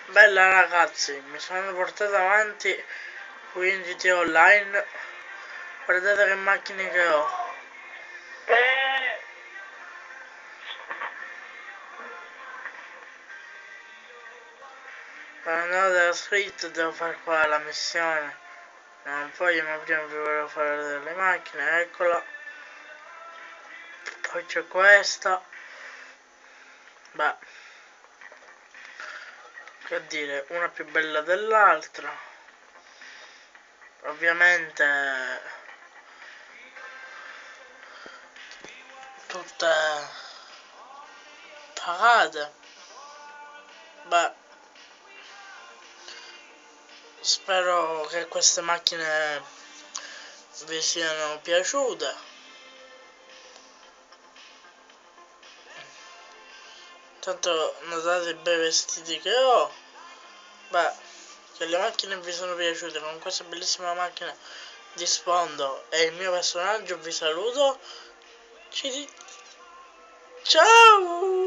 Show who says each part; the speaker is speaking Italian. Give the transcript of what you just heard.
Speaker 1: Bella ragazzi, mi sono portato avanti su GT Online. Guardate che macchine che ho. Per andare dalla street devo fare qua la missione. Non voglio, ma prima vi volevo fare delle macchine, eccola. Poi c'è questa. Beh, che dire, una più bella dell'altra. Ovviamente tutte pagate. Beh, spero che queste macchine vi siano piaciute. Tanto notate i bei vestiti che ho. Beh, che le macchine vi sono piaciute con questa bellissima macchina di sfondo e il mio personaggio vi saluto. Ciao!